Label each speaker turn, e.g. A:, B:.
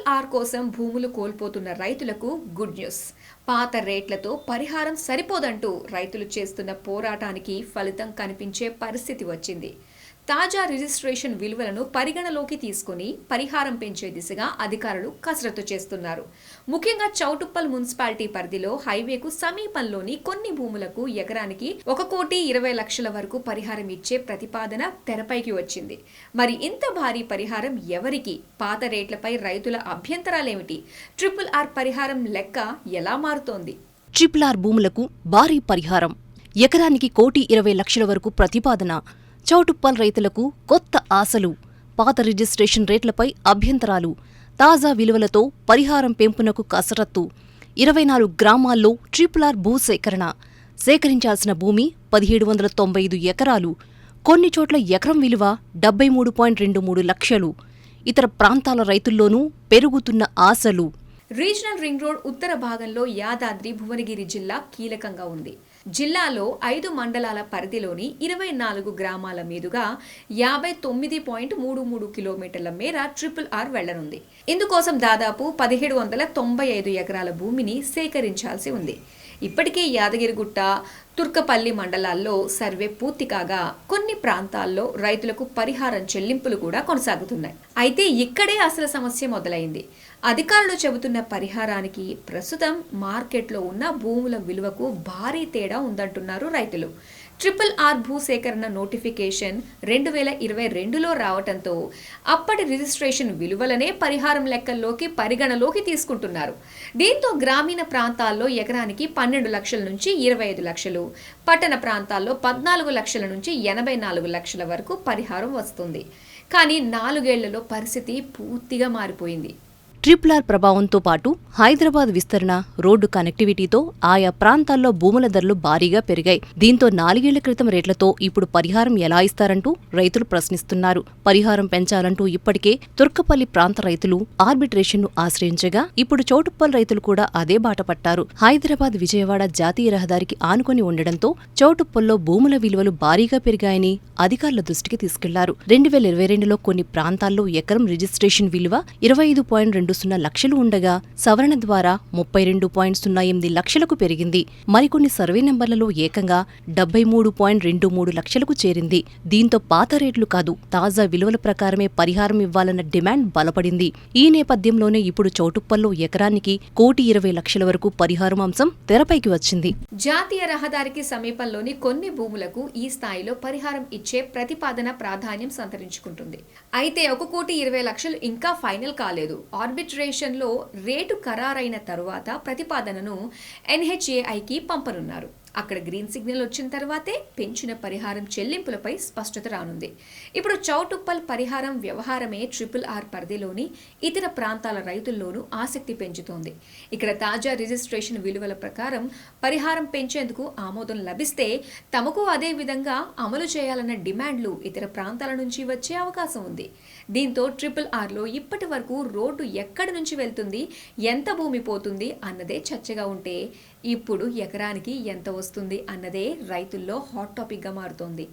A: RRR కోసం భూములు కోల్పోతున్న రైతులకు గుడ్ న్యూస్. పాత రేట్లతో పరిహారం సరిపోదంటూ రైతులు చేస్తున్న పోరాటానికి ఫలితం కనిపించే పరిస్థితి వచ్చింది. తాజా రిజిస్ట్రేషన్ విలువలను పరిగణలోకి తీసుకుని పరిహారం పెంచే దిశగా అధికారులు కసరత్తు చేస్తున్నారు. ముఖ్యంగా చౌటుప్పల్ మున్సిపాలిటీ పరిధిలో హైవేకు సమీపంలోని కొన్ని భూములకు ఎకరానికి 1,20,00,000 వరకు పరిహారం ఇచ్చే ప్రతిపాదన తెరపైకి వచ్చింది. మరి ఇంత భారీ పరిహారం ఎవరికి? పాత రేట్లపై రైతుల అభ్యంతరాలేమిటి? RRR పరిహారం లెక్క ఎలా మారుతోంది?
B: RRR భూములకు భారీ పరిహారం, ఎకరానికి 1,20,00,000 వరకు ప్రతిపాదన. చౌటుప్పల్ రైతులకు కొత్త ఆశలు, పాత రిజిస్ట్రేషన్ రేట్లపై అభ్యంతరాలు, తాజా విలువలతో పరిహారం పెంపునకు కసరత్తు. 24 గ్రామాల్లో RRR భూసేకరణ. సేకరించాల్సిన భూమి 1,795 ఎకరాలు. కొన్ని చోట్ల ఎకరం విలువ 73.23 లక్షలు. ఇతర ప్రాంతాల రైతుల్లోనూ పెరుగుతున్న ఆశలు.
A: రీజనల్ రింగ్ రోడ్ ఉత్తర భాగంలో యాదాద్రి భువనగిరి జిల్లా కీలకంగా ఉంది. జిల్లాలో 5 మండలాల పరిధిలోని 24 గ్రామాల మీదుగా 59.33 కిలోమీటర్ల మేర RRR వెళ్లనుంది. ఇందుకోసం దాదాపు 1,795 ఎకరాల భూమిని సేకరించాల్సి ఉంది. ఇప్పటికే యాదగిరిగుట్ట, తుర్కపల్లి మండలాల్లో సర్వే పూర్తి కాగా కొన్ని ప్రాంతాల్లో రైతులకు పరిహారం చెల్లింపులు కూడా కొనసాగుతున్నాయి. అయితే ఇక్కడే అసలు సమస్య మొదలైంది. అధికారులు చెబుతున్న పరిహారానికి ప్రస్తుతం మార్కెట్లో ఉన్న భూముల విలువకు భారీ తేడా ఉందంటున్నారు రైతులు. RRR భూసేకరణ నోటిఫికేషన్ 2022లో రావటంతో అప్పటి రిజిస్ట్రేషన్ విలువలనే పరిహారం లెక్కల్లోకి పరిగణలోకి తీసుకుంటున్నారు. దీంతో గ్రామీణ ప్రాంతాల్లో ఎకరానికి 12 లక్షల నుంచి 25 లక్షలు, పట్టణ ప్రాంతాల్లో 14 లక్షల నుంచి 84 లక్షల వరకు పరిహారం వస్తుంది. కానీ 4 ఏళ్లలో పరిస్థితి పూర్తిగా మారిపోయింది.
B: RRR ప్రభావంతో పాటు హైదరాబాద్ విస్తరణ, రోడ్డు కనెక్టివిటీతో ఆయా ప్రాంతాల్లో భూముల ధరలు భారీగా పెరిగాయి. దీంతో 4 ఏళ్ల క్రితం రేట్లతో ఇప్పుడు పరిహారం ఎలా ఇస్తారంటూ రైతులు ప్రశ్నిస్తున్నారు. పరిహారం పెంచాలంటూ ఇప్పటికే తుర్కపల్లి ప్రాంత రైతులు ఆర్బిట్రేషన్ను ఆశ్రయించగా ఇప్పుడు చౌటుప్పల్ రైతులు కూడా అదే బాట పట్టారు. హైదరాబాద్ విజయవాడ జాతీయ రహదారికి ఆనుకొని ఉండడంతో చౌటుప్పల్లో భూముల విలువలు భారీగా పెరిగాయని అధికారుల దృష్టికి తీసుకెళ్లారు. 2022లో కొన్ని ప్రాంతాల్లో ఎకరం రిజిస్ట్రేషన్ విలువ 25.20 లక్షలు ఉండగా సవరణ ద్వారా 32.08 లక్షలకు పెరిగింది. మరికొన్ని సర్వే నెంబర్లలో ఏకంగా 73.23 లక్షలకు చేరింది. దీంతో పాత రేట్లు కాదు, తాజా విలువల ప్రకారమే పరిహారం ఇవ్వాలన్న డిమాండ్ బలపడింది. ఈ నేపథ్యంలోనే ఇప్పుడు చౌటుప్పల్లో ఎకరానికి 1,20,00,000 వరకు పరిహారం అంశం తెరపైకి వచ్చింది.
A: జాతీయ రహదారికి సమీపంలోని కొన్ని భూములకు ఈ స్థాయిలో పరిహారం ఇచ్చే ప్రతిపాదన ప్రాధాన్యం సంతరించుకుంటుంది. అయితే 1,20,00,000 ఇంకా ఫైనల్ కాలేదు. ఆర్బిట్రేషన్లో రేటు ఖరారైన తరువాత ప్రతిపాదనను NHAIకి పంపనున్నారు. అక్కడ గ్రీన్ సిగ్నల్ వచ్చిన తర్వాతే పెంచిన పరిహారం చెల్లింపులపై స్పష్టత రానుంది. ఇప్పుడు చౌటుప్పల్ పరిహారం వ్యవహారమే RRR పరిధిలోని ఇతర ప్రాంతాల రైతుల్లోనూ ఆసక్తి పెంచుతోంది. ఇక్కడ తాజా రిజిస్ట్రేషన్ విలువల ప్రకారం పరిహారం పెంచేందుకు ఆమోదం లభిస్తే తమకు అదే విధంగా అమలు చేయాలన్న డిమాండ్లు ఇతర ప్రాంతాల నుంచి వచ్చే అవకాశం ఉంది. దీంతో RRRలో ఇప్పటి వరకు రోడ్డు ఎక్కడి నుంచి వెళ్తుంది, ఎంత భూమి పోతుంది అన్నదే చర్చగా ఉంటే ఇప్పుడు ఎకరానికి ఎంత వస్తుంది అన్నదే రైతుల్లో హాట్ టాపిక్గా మారుతోంది.